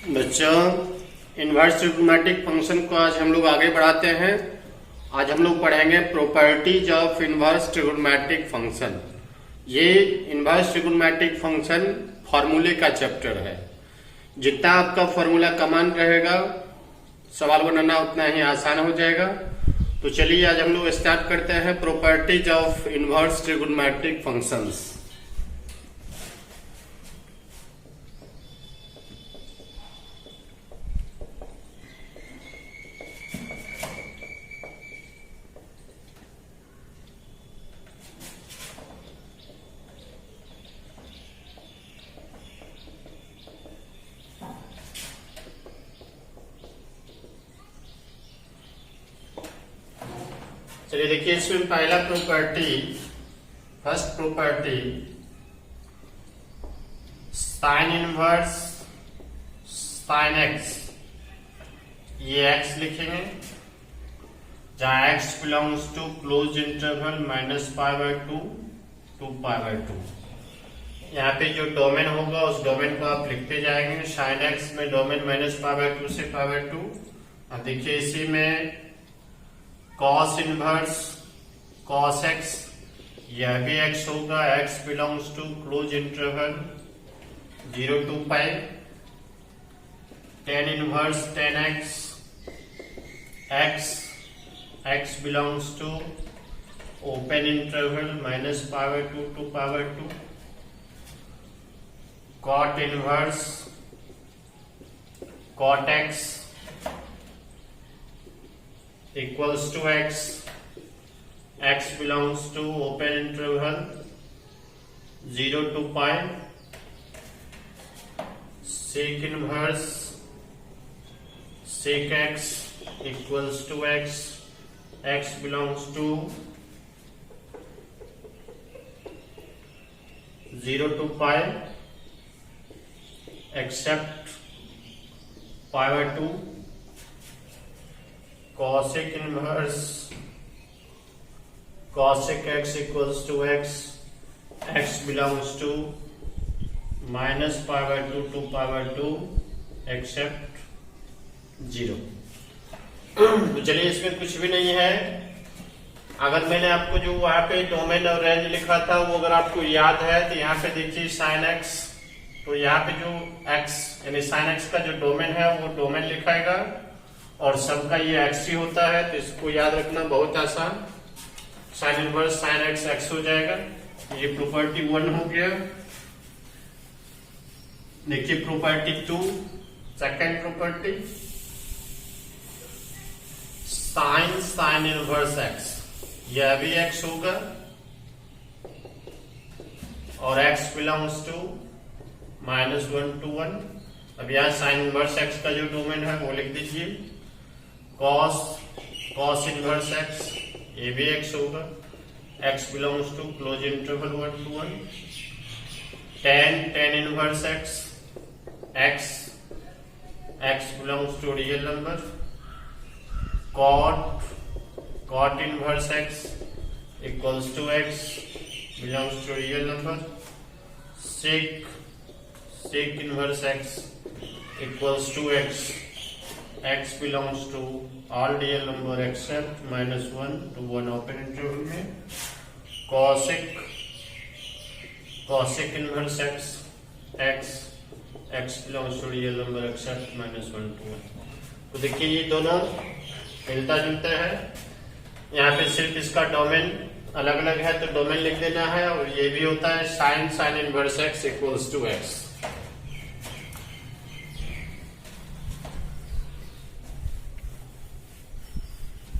बच्चों, inverse trigonometric function को आज हम लोग आगे बढ़ाते हैं। आज हम लोग पढ़ेंगे properties of inverse trigonometric function. ये इनवर्स ट्रिग्नोमेट्रिक फंक्शन फॉर्मूले का चैप्टर है। जितना आपका फॉर्मूला कमान रहेगा, सवाल बनाना उतना ही आसान हो जाएगा। तो चलिए आज हम लोग स्टार्ट करते हैं properties of inverse trigonometric functions. चलिए देखिए, इसमें पहला property, first property, sine inverse sine x. ये एक्स लिखेंगे जहां x belongs to close interval -π/2 to π/2। यहाँ पे जो डोमेन होगा उस डोमेन को आप लिखते जाएंगे। साइन एक्स में डोमेन -π/2 से π/2। अब देखिए इसी में कॉस इनवर्स कॉस एक्स, यह भी एक्स होगा। X belongs to close interval 0 to π। Tan inverse tan x, x belongs to open interval -π/2 to π/2। Cot inverse cot x equals to x, x belongs to open interval 0 to π। sec inverse sec x equals to x, x belongs to 0 to π except π/2। cosec inverse cosec x equals to x, x belongs to -π/2 to π/2 except 0। तो चलिए, इसमें कुछ भी नहीं है। अगर मैंने आपको जो वहां पे डोमेन और रेंज लिखा था वो अगर आपको याद है तो यहाँ पे देखिए साइन एक्स, तो यहाँ पे जो एक्स यानी साइन एक्स का जो डोमेन है वो डोमेन लिखाएगा और सबका ये एक्स ही होता है। तो इसको याद रखना बहुत आसान। Sine inverse sine x x हो जाएगा। ये प्रॉपर्टी 1 हो गया। देखिए property 2, second property, sine sine inverse x, यह भी एक्स होगा और एक्स बिलोंग्स टू -1 to 1। अब यहाँ साइन इनवर्स एक्स का जो डोमेन है वो लिख दीजिए। कॉस इनवर्स एक्स, ये भी एक्स होगा। X belongs to close interval 1 to 1। Tan inverse x, x belongs to real number. Cot inverse x equals to x belongs to real number. Sec inverse x equals to x, x belongs to all real number except -1 to 1 open interval में। cosec inverse x belongs to real number except -1 to 1। तो देखिए ये दोनों मिलता जुलता है। यहाँ पे सिर्फ इसका डोमेन अलग अलग है तो डोमेन लिख देना है। और ये भी होता है sine inverse x equals to x।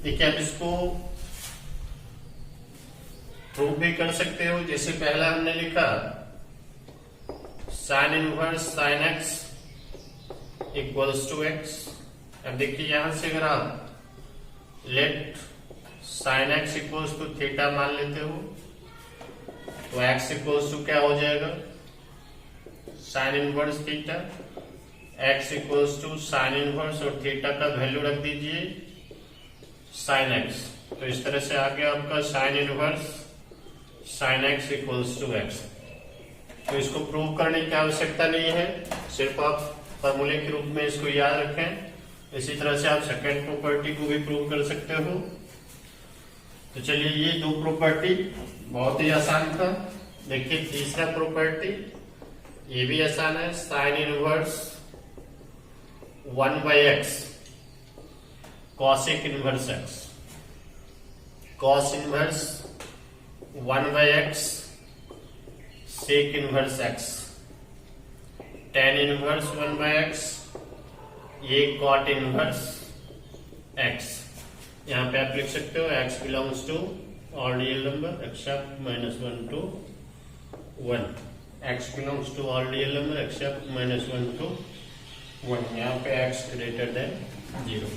देखिए आप इसको प्रूव भी कर सकते हो। जैसे पहला हमने लिखा sine inverse sine x equals to x. अब देखिए यहां से अगर आप let sine x equals to theta मान लेते हो तो एक्स इक्वल्स टू क्या हो जाएगा, sine inverse theta. X equals to sine inverse और थीटा का वैल्यू रख दीजिए साइन एक्स। तो इस तरह से आ गया आपका sine inverse sine x equals to x. तो इसको प्रूव करने की आवश्यकता नहीं है, सिर्फ आप फॉर्मूले के रूप में इसको याद रखें। इसी तरह से आप सेकंड प्रॉपर्टी को भी प्रूव कर सकते हो। तो चलिए, ये दो प्रॉपर्टी बहुत ही आसान था। देखिए तीसरा प्रॉपर्टी, ये भी आसान है। Sine inverse 1/x cosec inverse x, cos inverse 1/x sec inverse x, tan inverse 1/x, ये कॉट इनवर्स x। यहाँ पे आप लिख सकते हो x belongs to all real number except -1 to 1, x belongs to all real number except -1 to 1। यहाँ पे x greater than 0।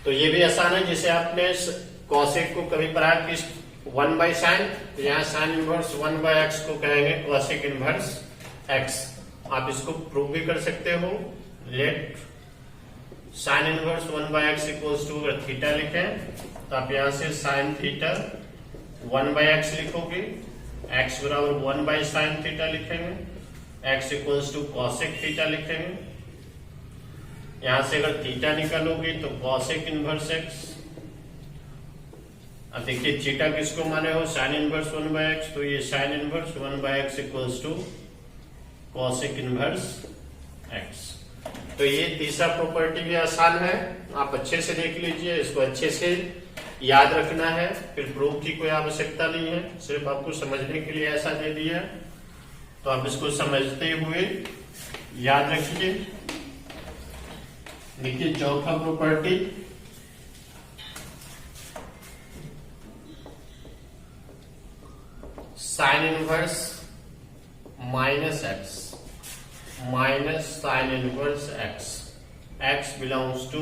तो ये भी आसान है। जैसे आपने कॉसेक को कभी पढ़ा कि 1/sin, तो यहाँ साइन इनवर्स 1/x को कहेंगे कॉसेक इनवर्स x। आप इसको प्रूव भी कर सकते हो। Let sine inverse 1/x equals to, अगर थीटा लिखें तो आप यहां से साइन थीटा 1/x लिखोगे, x बराबर 1/sin थीटा लिखेंगे, x equals to cosec theta लिखेंगे। यहां से अगर थीटा निकालोगे तो कॉसेक इनवर्स x। अब देखिए थीटा किसको माने हो, साइन इनवर्स 1/x, तो ये sine inverse 1/x equals to cosec inverse x। तो ये तीसरा प्रॉपर्टी भी आसान है, आप अच्छे से देख लीजिए, इसको अच्छे से याद रखना है, फिर प्रूफ की कोई आवश्यकता नहीं है, सिर्फ आपको समझने के लिए ऐसा दे दिया। तो आप इसको समझते हुए याद रखिए। देखिए चौथा property, sine inverse -x minus sine inverse x, x belongs to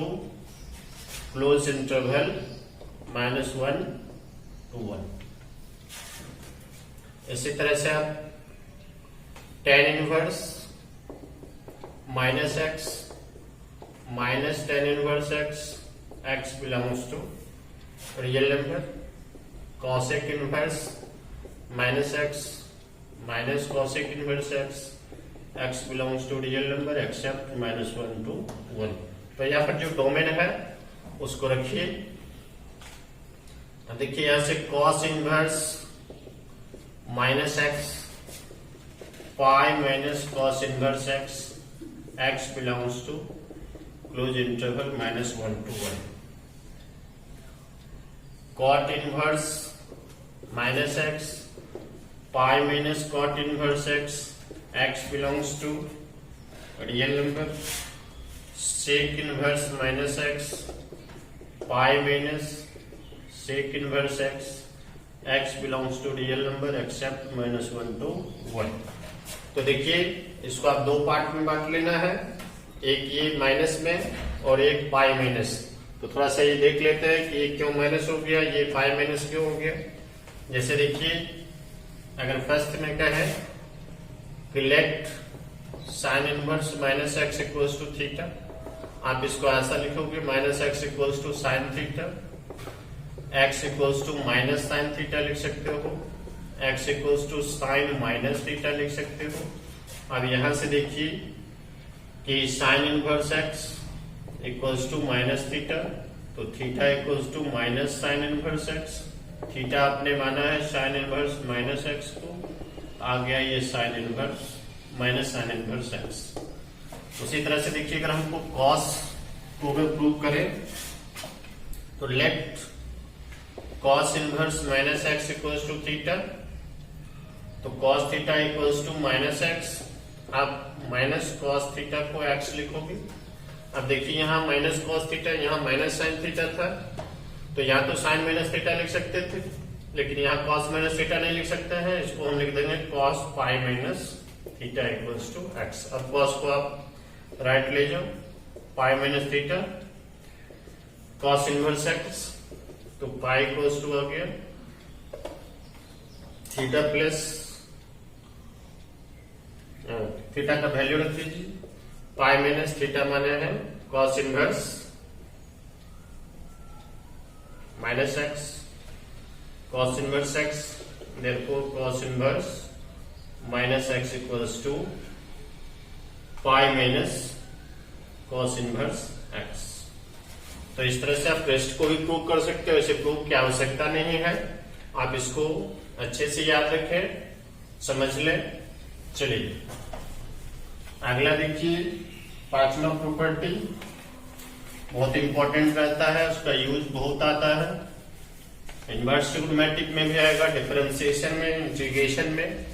close interval -1 to 1। इसी तरह से आप tan inverse -x minus tan inverse x, x belongs to real number, cosec inverse -x minus cosec inverse x, x belongs to real number except -1 to 1। तो यहाँ पर जो domain है उसको रखिए। देखिए यहां से cos inverse -x pi minus cos inverse x, x belongs to close interval -1 to 1। Cot inverse -x pi minus cot inverse x, x belongs to real number, sec inverse -x pi minus sec inverse x, x belongs to real number except -1 to 1। तो देखिए इसको आप दो part में बांट लेना है, एक ये माइनस में और एक पाई माइनस। तो थोड़ा सा ये देख लेते हैं कि ये क्यों माइनस हो गया, ये पाई माइनस क्यों हो गया। जैसे देखिए अगर फर्स्ट में क्या है, let sine inverse -x equals to theta, आप इसको ऐसा लिखोगे -x equals to sine theta, x equals to minus sine theta लिख सकते हो, x equals to sine minus theta लिख सकते हो। अब यहां से देखिए कि sine inverse x equals to minus theta, तो theta equals to minus sine inverse x। Theta आपने माना है साइन इनवर्स -x को, आ गया ये sine inverse minus sine inverse x। उसी तरह से देखिए अगर हमको कॉस को भी प्रूव करें तो let cos inverse -x equals to theta, तो cos theta equals to -x, आप माइनस कॉस थीटा को x लिखोगे। अब देखिए यहाँ माइनस कॉस थीटा, यहाँ माइनस साइन थीटा था, तो यहाँ तो साइन माइनस थीटा लिख सकते थे, लेकिन यहाँ कॉस माइनस थीटा नहीं लिख सकते हैं, इसको हम लिख देंगे cos pi minus theta equals to x। अब कॉस को आप राइट ले जाओ, pi minus theta cos inverse x, तो पाई इक्वल्स टू आ गया थीटा प्लस थीटा का वैल्यू रख दीजिए, पाई माइनस थीटा माने है cos inverse -x, cos inverse x, therefore cos inverse -x equals to pi minus cos inverse x. तो इस तरह से आप रेस्ट को भी प्रूव कर सकते हो, इसे प्रूव की आवश्यकता नहीं है, आप इसको अच्छे से याद रखें, समझ लें। चलिए अगला देखिए, पांचवा प्रॉपर्टी बहुत इंपॉर्टेंट रहता है, उसका यूज बहुत आता है, इनवर्स ट्रिग्नोमेट्रिक में भी आएगा, डिफरेंशिएशन में, इंटीग्रेशन में।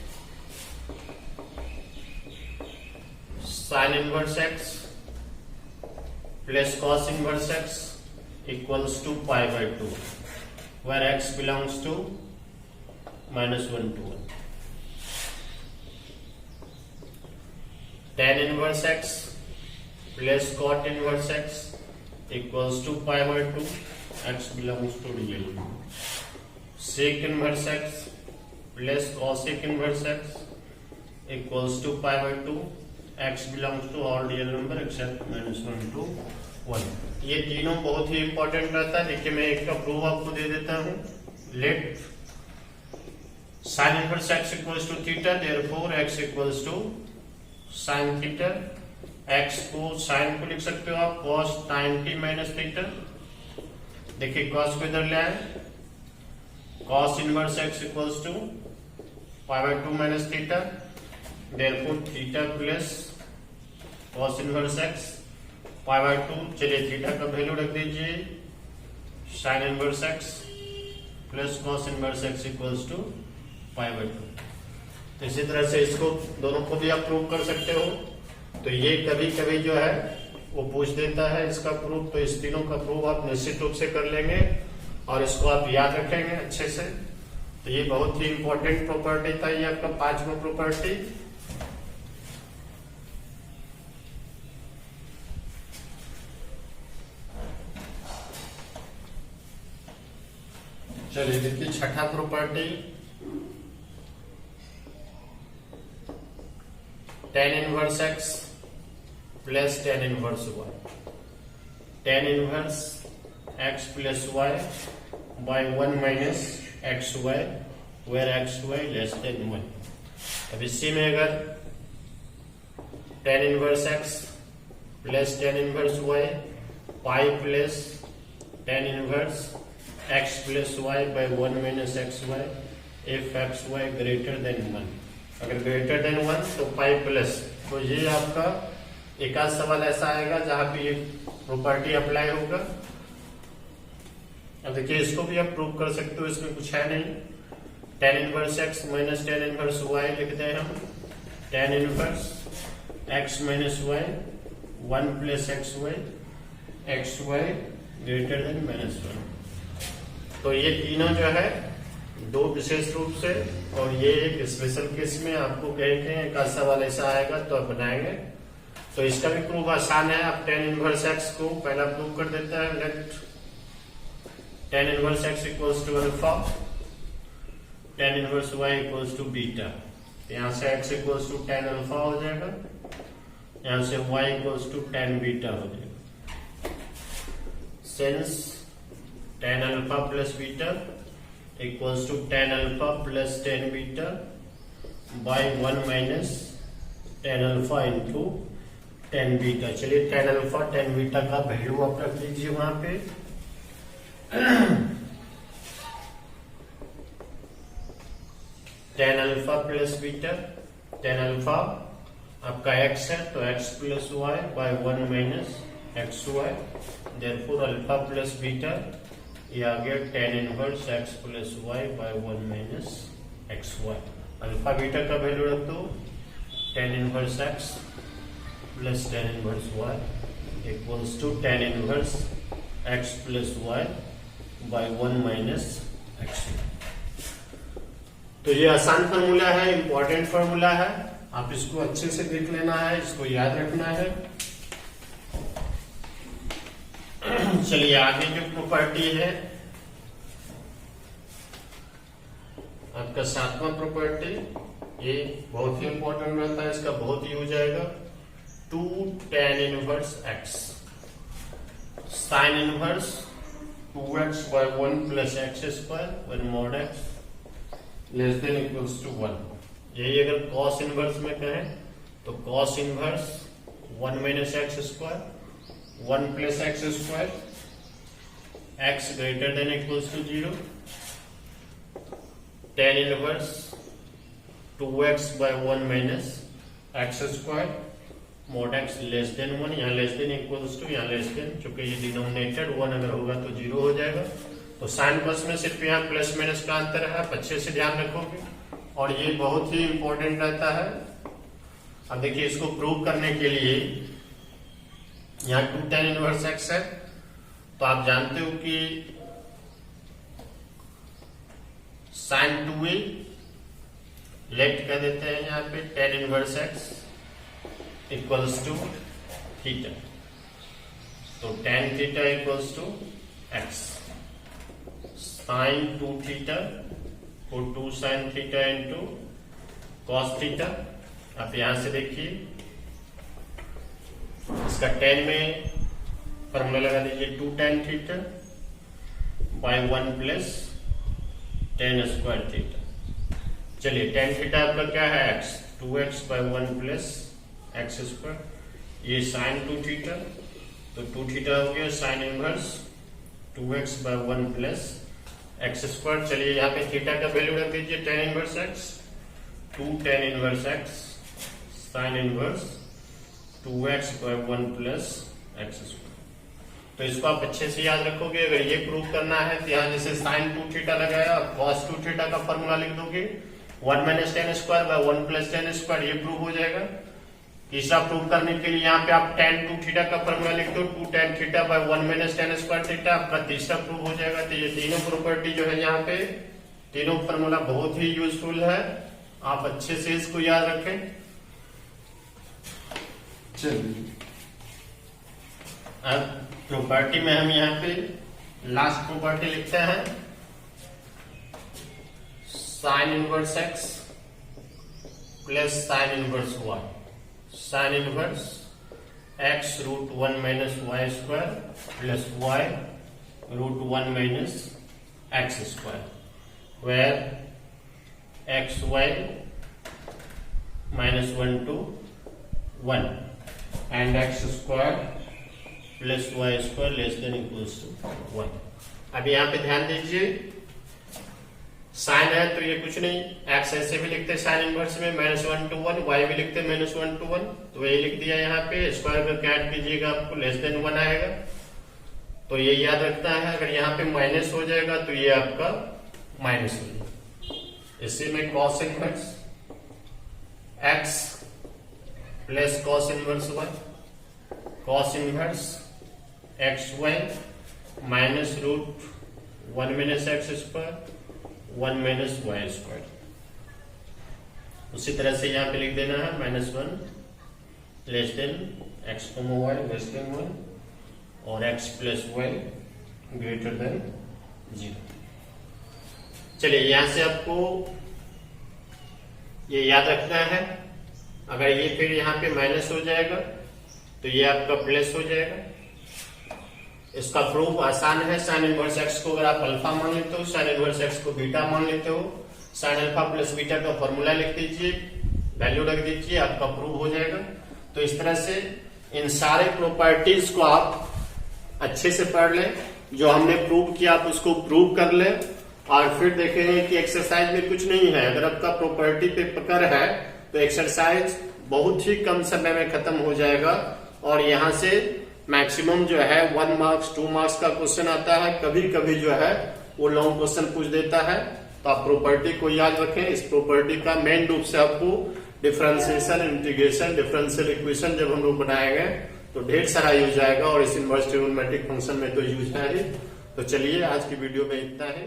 Sine inverse x plus cos inverse x equals to pi by 2, where x belongs to -1 to 1. Tan inverse x plus cot inverse x equals to pi by 2, x belongs to real. Sec inverse x plus cosec inverse x equals to pi by 2, x belongs to all real number except -1 to 1. ये तीनों बहुत ही important रहता है। देखिए मैं एक का proof आपको दे देता हूं। Let sine inverse x equals to theta, therefore x equals to sine theta. X को साइन को लिख सकते हो आप कॉस 90 माइनस थीटा। देखिए कॉस को इधर ले आए, cos inverse x equals to pi by 2 minus theta, therefore theta plus cos inverse x pi by 2। चलिए थीटा का वैल्यू रख दीजिए, sine inverse x plus cos inverse x equals to pi by 2। तो इसी तरह से इसको दोनों को भी आप प्रूव कर सकते हो। तो ये कभी कभी जो है वो पूछ देता है इसका प्रूफ, तो इस तीनों का प्रूफ आप निश्चित रूप से कर लेंगे और इसको आप याद रखेंगे अच्छे से। तो ये बहुत ही इंपॉर्टेंट प्रॉपर्टी था, ये आपका पांचवा प्रॉपर्टी। चलिए देखिए छठा property, tan inverse x plus tan inverse y. tan inverse x plus y by 1 minus x y, where x y less than 1। अब इसी में अगर tan inverse x plus tan inverse y pi plus tan inverse x plus y by 1 minus x y, if x y greater than 1। अगर greater than 1 तो pi plus. तो ये आपका एक आध सवाल ऐसा आएगा जहां पे ये प्रॉपर्टी अप्लाई होगा। अब देखिए इसको भी आप प्रूव कर सकते हो, इसमें कुछ है नहीं। tan inverse x minus tan inverse y लिख दें हम, tan inverse x minus y 1 plus x y greater than -1। तो ये तीनों जो है दो विशेष रूप से, और ये एक स्पेशल केस में आपको कहेंगे एक आध सवाल ऐसा आएगा तो आप बनाएंगे। तो इसका भी प्रूफ आसान है। आप tan इनवर्स एक्स को पहला प्रूव कर देता है। Let tan inverse x equals to alpha, tan inverse y equals to beta. यहां से x equals to tan alpha हो जाएगा, यहां से y equals to tan beta हो जाएगा। Since tan alpha plus beta equals to tan alpha plus tan beta by 1 minus tan alpha into tan beta. चलिए tan alpha tan beta का value आप रख लीजिए वहां पे। tan alpha plus beta, tan alpha आपका x है तो x plus y by 1 minus x y, therefore alpha plus beta ये आ गया tan inverse x plus y by 1 minus x y. Alpha beta का वैल्यू रख दो, tan inverse x plus tan inverse y equals to tan inverse x plus y by 1 minus x. तो ये आसान formula है, इंपॉर्टेंट फॉर्मूला है, आप इसको अच्छे से देख लेना है, इसको याद रखना है। चलिए आगे जो प्रॉपर्टी है आपका सातवां प्रॉपर्टी, ये बहुत ही इंपॉर्टेंट रहता है, इसका बहुत यूज आएगा। 2 tan inverse x sine inverse 2x by 1 plus x square 1 mod x less than equals to 1। यही अगर cos इनवर्स में कहें तो cos inverse 1 minus x square, 1 plus x square, x greater than equals to 0, tan inverse 2x by 1 minus x square, mod x less than 1, यहाँ less than equals to, यहाँ less than, चूंकि ये denominated 1 अगर होगा तो 0 हो जाएगा। तो साइन बस में सिर्फ यहाँ प्लस माइनस का अंतर है, आप अच्छे से ध्यान रखोगे और ये बहुत ही इंपॉर्टेंट रहता है। अब देखिए इसको प्रूव करने के लिए यहाँ 2 tan इनवर्स एक्स है, तो आप जानते हो कि साइन 2a लेट कर देते हैं यहाँ पे tan inverse x equals to theta, तो tan theta equals to x, sine 2 theta को 2 sine theta into cos theta. आप यहां से देखिए इसका tan में फॉर्मूला लगा दीजिए 2 tan theta by 1 plus tan square theta. चलिए tan थीटा आपका क्या है x, 2x by 1 plus x square, ये साइन 2 थीटा, तो 2 थीटा हो गया sine inverse 2x by 1 plus x square. चलिए यहाँ पे थीटा का वैल्यू रख दीजिए tan inverse x, 2 tan inverse x sine inverse 2x by 1 plus x square. तो इसको आप अच्छे से याद रखोगे। अगर ये प्रूव करना है तो यहाँ जैसे साइन 2 थीटा लगाया और cos 2 थीटा का फॉर्मूला लिख दोगे 1 minus tan square by 1 plus tan square, ये प्रूव हो जाएगा। तीसरा प्रूव करने के लिए यहाँ पे आप tan 2 थीटा का फॉर्मूला लिख दो 2 tan theta by 1 minus tan square theta, आपका तीसरा प्रूव हो जाएगा। तो ये तीनों प्रॉपर्टी जो है यहाँ पे तीनों फॉर्मूला बहुत ही यूजफुल है, आप अच्छे से इसको याद रखें। चलिए अब प्रॉपर्टी में हम यहाँ पे लास्ट प्रॉपर्टी लिखते हैं, sine inverse x plus sine inverse y, sine inverse x root 1 minus y square plus y root 1 minus x square, where x y minus 1 to 1 and x square plus y square less than equals to 1। अब यहाँ पे ध्यान दीजिए, sign है तो ये कुछ नहीं, एक्स ऐसे भी लिखते साइन इनवर्स में -1 to 1, वाई भी लिखते -1 to 1, तो ये लिख दिया यहाँ पे। स्क्वायर करके ऐड कीजिएगा आपको लेस देन 1 आएगा, तो ये याद रखना है। अगर यहाँ पे माइनस हो जाएगा तो ये आपका माइनस हो जाएगा। इसी में cos inverse x plus cos inverse y, cos inverse x y minus root 1 minus x square 1 minus y square. उसी तरह से यहाँ पे लिख देना है -1 less than x comma y less than 1 और x plus y greater than 0। चलिए यहां से आपको ये याद रखना है, अगर ये फिर यहाँ पे माइनस हो जाएगा तो ये आपका प्लस हो जाएगा। इसका प्रूफ आसान है, साइन इनवर्स एक्स को अगर आप अल्फा मान लेते हो, साइन इनवर्स एक्स को बीटा मान लेते हो, साइन अल्फा प्लस बीटा का फॉर्मूला लिख दीजिए, वैल्यू रख दीजिए, आपका प्रूव हो जाएगा। तो इस तरह से इन सारे प्रॉपर्टीज को आप अच्छे से पढ़ लें, जो हमने प्रूव किया आप उसको प्रूव कर लें और फिर देखेंगे कि एक्सरसाइज में कुछ नहीं है। अगर आपका प्रॉपर्टी पे पकड़ है तो एक्सरसाइज बहुत ही कम समय में खत्म हो जाएगा और यहाँ से मैक्सिमम जो है 1 मार्क्स 2 मार्क्स का क्वेश्चन आता है, कभी कभी जो है वो लॉन्ग क्वेश्चन पूछ देता है। तो आप प्रॉपर्टी को याद रखें। इस प्रॉपर्टी का मेन रूप से आपको डिफरेंशिएशन, इंटीग्रेशन, डिफरेंशियल इक्वेशन जब हम लोग बनाएंगे तो ढेर सारा यूज आएगा और इस इनवर्स ट्रिग्नोमेट्रिक फंक्शन में तो यूज है ही। तो चलिए आज की वीडियो में इतना है।